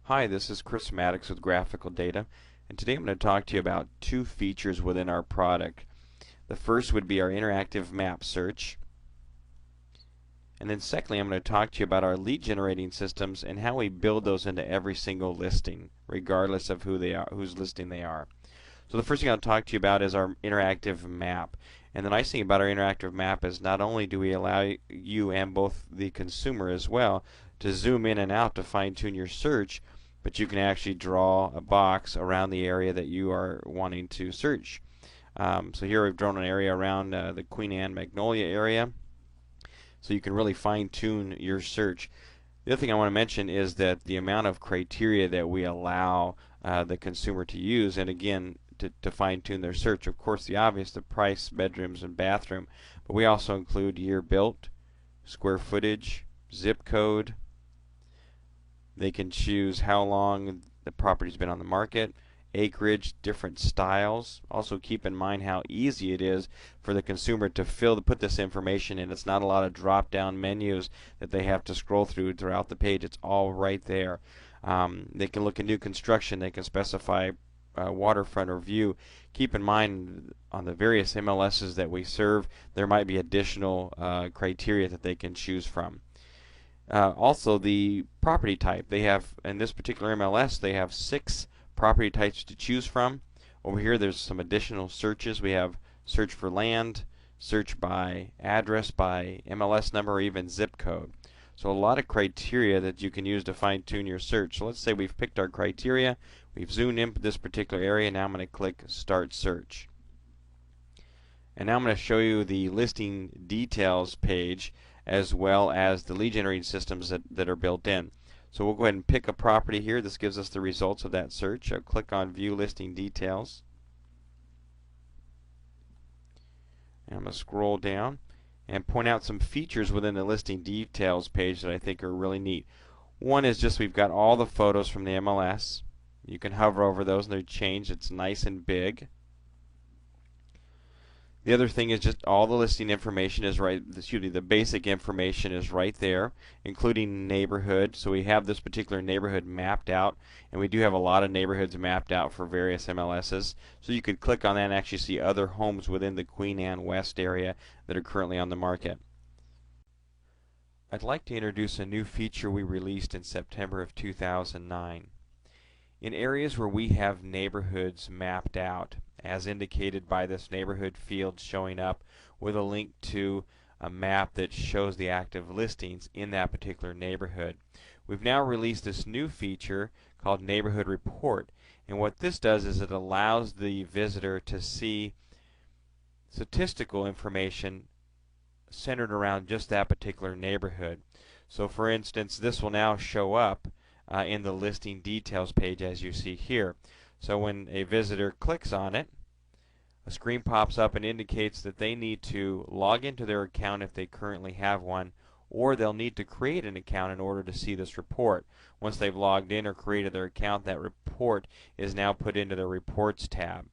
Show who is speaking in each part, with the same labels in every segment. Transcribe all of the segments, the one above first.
Speaker 1: Hi, this is Chris Maddox with Graphicaldata, and today I'm going to talk to you about two features within our product. The first would be our interactive map search, and then secondly I'm going to talk to you about our lead generating systems and how we build those into every single listing, regardless of who they are, whose listing they are. So the first thing I'll talk to you about is our interactive map. And the nice thing about our interactive map is not only do we allow you and both the consumer as well to zoom in and out to fine-tune your search, but you can actually draw a box around the area that you are wanting to search. So here we've drawn an area around the Queen Anne Magnolia area, so you can really fine-tune your search. The other thing I want to mention is that the amount of criteria that we allow the consumer to use, and again, to fine-tune their search. Of course, the obvious, the price, bedrooms, and bathroom, but we also include year built, square footage, zip code. They can choose how long the property's been on the market, acreage, different styles. Also keep in mind how easy it is for the consumer to put this information in. It's not a lot of drop-down menus that they have to scroll through throughout the page. It's all right there. They can look at new construction. They can specify waterfront or view. Keep in mind on the various MLSs that we serve, there might be additional criteria that they can choose from. Also, the property type. They have, in this particular MLS, they have 6 property types to choose from. Over here, there's some additional searches. We have search for land, search by address, by MLS number, or even zip code. So a lot of criteria that you can use to fine-tune your search. So let's say we've picked our criteria, we've zoomed in this particular area, now I'm going to click Start Search. And now I'm going to show you the listing details page as well as the lead generating systems that are built in. So we'll go ahead and pick a property here. This gives us the results of that search. I'll click on View Listing Details. And I'm going to scroll down and point out some features within the listing details page that I think are really neat. One is just we've got all the photos from the MLS. You can hover over those and they're changed. It's nice and big. The other thing is just all the listing information is the basic information is right there, including neighborhood. So we have this particular neighborhood mapped out, and we do have a lot of neighborhoods mapped out for various MLSs. So you could click on that and actually see other homes within the Queen Anne West area that are currently on the market. I'd like to introduce a new feature we released in September of 2009. In areas where we have neighborhoods mapped out, as indicated by this neighborhood field showing up with a link to a map that shows the active listings in that particular neighborhood. We've now released this new feature called Neighborhood Report, and what this does is it allows the visitor to see statistical information centered around just that particular neighborhood. So for instance, this will now show up in the listing details page as you see here. So when a visitor clicks on it, a screen pops up and indicates that they need to log into their account if they currently have one, or they'll need to create an account in order to see this report. Once they've logged in or created their account, that report is now put into the Reports tab.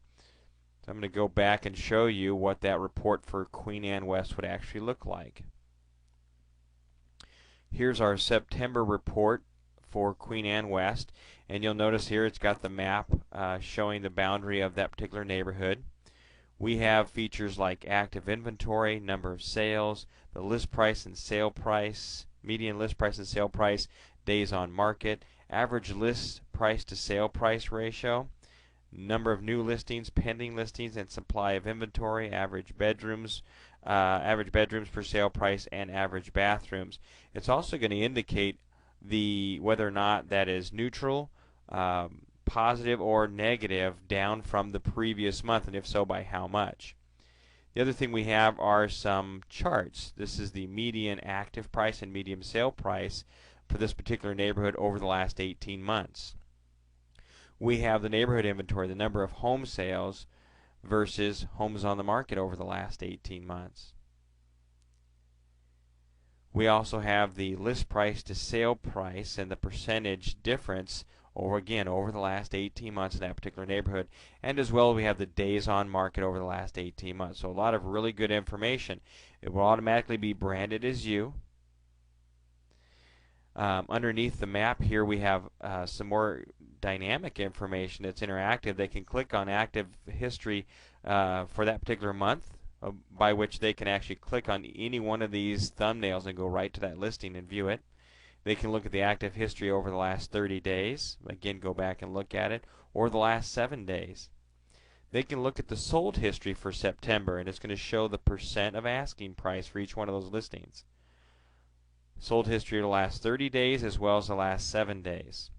Speaker 1: So I'm going to go back and show you what that report for Queen Anne West would actually look like. Here's our September report for Queen Anne West, and you'll notice here it's got the map showing the boundary of that particular neighborhood. We have features like active inventory, number of sales, the list price and sale price, median list price and sale price, days on market, average list price to sale price ratio, number of new listings, pending listings, and supply of inventory, average bedrooms per sale price, and average bathrooms. It's also going to indicate whether or not that is neutral, positive, or negative down from the previous month, and if so, by how much. The other thing we have are some charts. This is the median active price and median sale price for this particular neighborhood over the last 18 months. We have the neighborhood inventory, the number of home sales versus homes on the market over the last 18 months. We also have the list price to sale price and the percentage difference over the the last 18 months in that particular neighborhood, and as well we have the days on market over the last 18 months. So a lot of really good information. It will automatically be branded as you. Underneath the map here we have some more dynamic information that's interactive. They can click on active history for that particular month, by which they can actually click on any one of these thumbnails and go right to that listing and view it. They can look at the active history over the last 30 days, again go back and look at it, or the last 7 days. They can look at the sold history for September, and it's going to show the percent of asking price for each one of those listings. Sold history of the last 30 days as well as the last 7 days.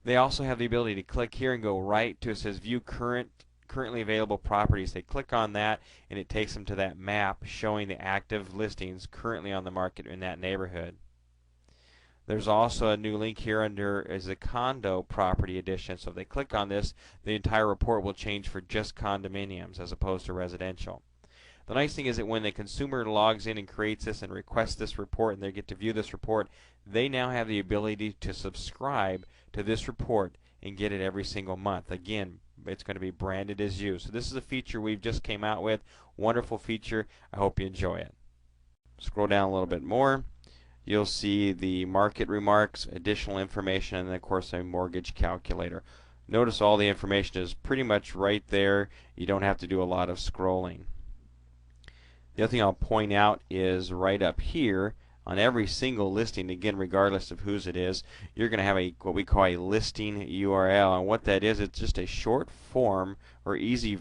Speaker 1: They also have the ability to click here and go right to, it says view currently available properties. They click on that and it takes them to that map showing the active listings currently on the market in that neighborhood. There's also a new link here under is the condo property edition. So if they click on this, the entire report will change for just condominiums as opposed to residential. The nice thing is that when the consumer logs in and creates this and requests this report and they get to view this report, they now have the ability to subscribe to this report and get it every single month. Again, it's going to be branded as you. So this is a feature we've just came out with. Wonderful feature. I hope you enjoy it. Scroll down a little bit more. You'll see the market remarks, additional information, and then of course a mortgage calculator. Notice all the information is pretty much right there. You don't have to do a lot of scrolling. The other thing I'll point out is right up here on every single listing, again regardless of whose it is, you're going to have what we call a listing URL, and what that is, it's just a short form or easy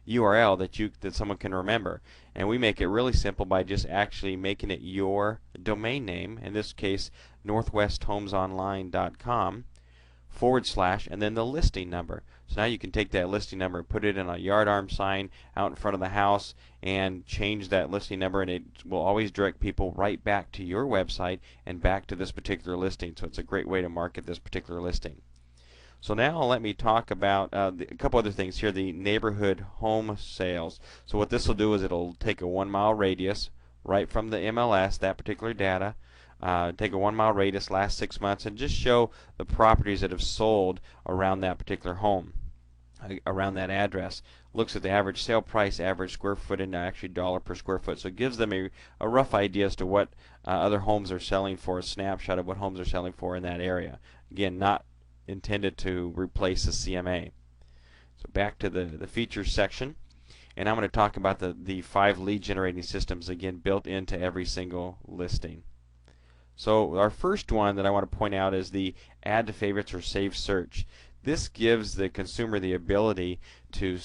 Speaker 1: URL that someone can remember. And we make it really simple by just actually making it your domain name, in this case northwesthomesonline.com / and then the listing number. So now you can take that listing number, put it in a yard arm sign out in front of the house, and change that listing number, and it will always direct people right back to your website and back to this particular listing. So it's a great way to market this particular listing. So now let me talk about a couple other things here, the neighborhood home sales. So what this will do is it'll take a 1 mile radius right from the MLS, that particular data, take a 1 mile radius last 6 months, and just show the properties that have sold around that particular home, around that address. Looks at the average sale price, average square foot, and actually dollar per square foot. So it gives them a rough idea as to what other homes are selling for, a snapshot of what homes are selling for in that area. Again, not intended to replace the CMA. So back to the features section, and I'm going to talk about the 5 lead generating systems, again built into every single listing. So our first one that I want to point out is the add to favorites or save search. This gives the consumer the ability to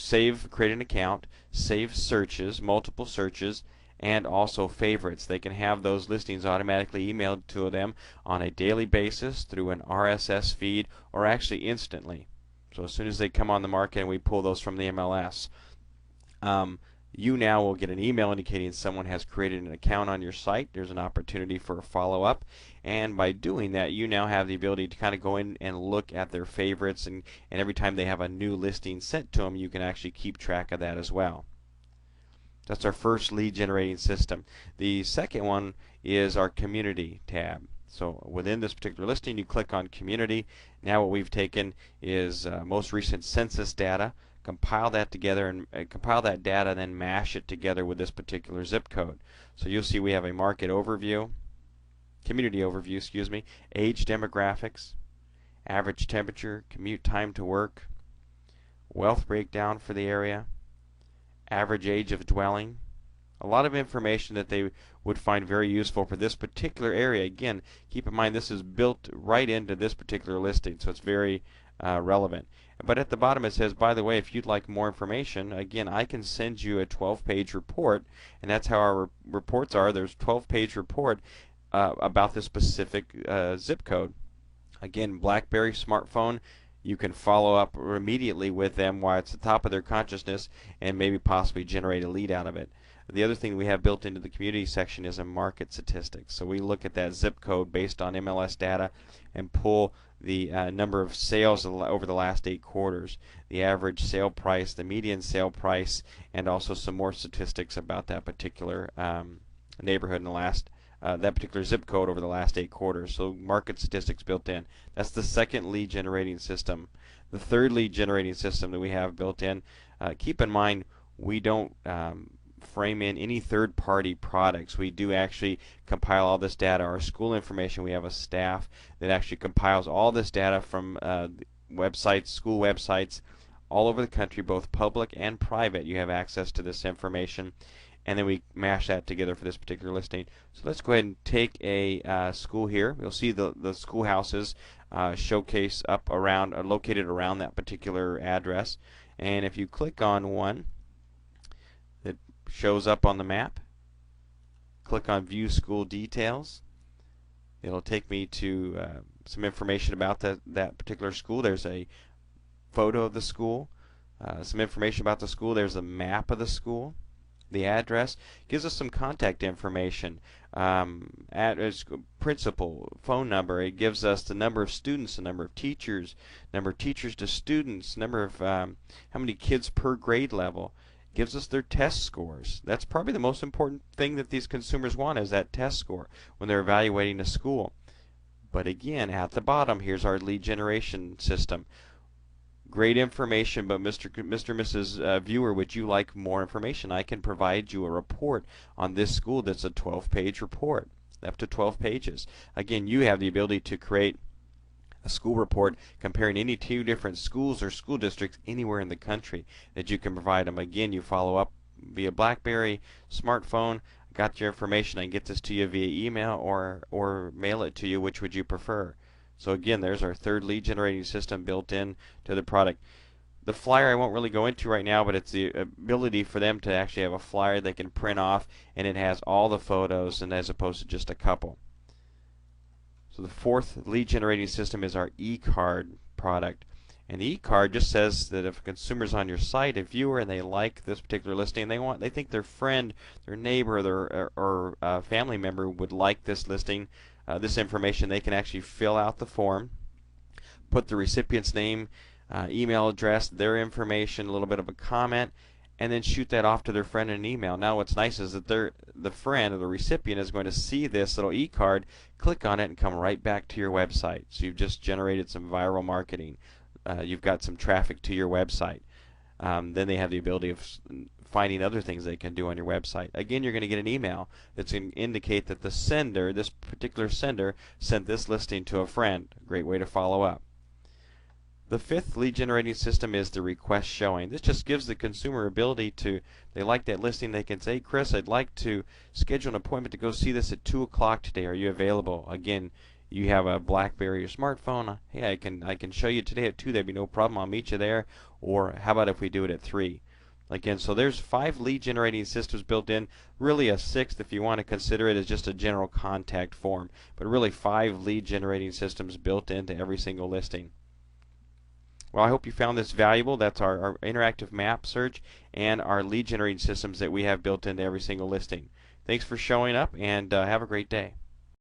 Speaker 1: create an account, save searches, multiple searches, and also favorites. They can have those listings automatically emailed to them on a daily basis through an RSS feed, or actually instantly. So as soon as they come on the market and we pull those from the MLS, you now will get an email indicating someone has created an account on your site. There's an opportunity for a follow-up, and by doing that you now have the ability to kind of go in and look at their favorites, and every time they have a new listing sent to them, you can actually keep track of that as well. That's our first lead generating system. The second one is our community tab. So within this particular listing, you click on community. Now what we've taken is most recent census data, compile that together, and compile that data, and then mash it together with this particular zip code. So you'll see we have a market overview, community overview, excuse me, age demographics, average temperature, commute time to work, wealth breakdown for the area, average age of dwelling. A lot of information that they would find very useful for this particular area. Again, keep in mind this is built right into this particular listing, so it's very relevant. But at the bottom it says, by the way, if you'd like more information, again, I can send you a 12-page report, and that's how our reports are. There's a 12-page report about this specific zip code. Again, BlackBerry smartphone, you can follow up immediately with them while it's at the top of their consciousness and maybe possibly generate a lead out of it. The other thing we have built into the community section is a market statistics. So we look at that zip code based on MLS data and pull the number of sales over the last 8 quarters, the average sale price, the median sale price, and also some more statistics about that particular neighborhood in the last that particular zip code over the last 8 quarters. So market statistics built in. That's the second lead generating system. The third lead generating system that we have built in, keep in mind we don't frame in any third-party products. We do actually compile all this data. Our school information, we have a staff that actually compiles all this data from websites, school websites all over the country, both public and private. You have access to this information, and then we mash that together for this particular listing. So let's go ahead and take a school here. You'll see the schoolhouses showcase up around, located around that particular address. And if you click on one that shows up on the map, click on View School Details. It'll take me to some information about that particular school. There's a photo of the school, some information about the school. There's a map of the school. The address gives us some contact information, principal, phone number. It gives us the number of students, the number of teachers to students, number of how many kids per grade level. It gives us their test scores. That's probably the most important thing that these consumers want, is that test score when they're evaluating a school. But again, at the bottom, here's our lead generation system. Great information, but Mr. and Mrs. Viewer, would you like more information? I can provide you a report on this school that's a 12-page report, up to 12 pages. Again, you have the ability to create a school report comparing any two different schools or school districts anywhere in the country that you can provide them. Again, you follow up via BlackBerry, smartphone. Got your information. I can get this to you via email or mail it to you. Which would you prefer? So again, there's our third lead generating system built in to the product. The flyer I won't really go into right now, but it's the ability for them to actually have a flyer they can print off, and it has all the photos, and as opposed to just a couple. So the fourth lead generating system is our e-card product. And the e-card just says that if a consumer's on your site, a viewer, and they like this particular listing, they think their friend, their neighbor, or family member would like this listing, this information, they can actually fill out the form, put the recipient's name, email address, their information, a little bit of a comment, and then shoot that off to their friend in an email. Now what's nice is that the friend or the recipient is going to see this little e-card, click on it, and come right back to your website. So you've just generated some viral marketing. You've got some traffic to your website. Then they have the ability of finding other things they can do on your website. Again, you're going to get an email that's going to indicate that the sender, this particular sender, sent this listing to a friend. A great way to follow up. The fifth lead generating system is the request showing. This just gives the consumer ability to, they like that listing, they can say, hey, Chris, I'd like to schedule an appointment to go see this at 2 o'clock today. Are you available? Again, you have a BlackBerry or smartphone. Hey, I can show you today at 2. There'd be no problem. I'll meet you there. Or how about if we do it at 3? Again, so there's 5 lead generating systems built in. Really a 6th if you want to consider it as just a general contact form. But really 5 lead generating systems built into every single listing. Well, I hope you found this valuable. That's our interactive map search and our lead generating systems that we have built into every single listing. Thanks for showing up, and have a great day.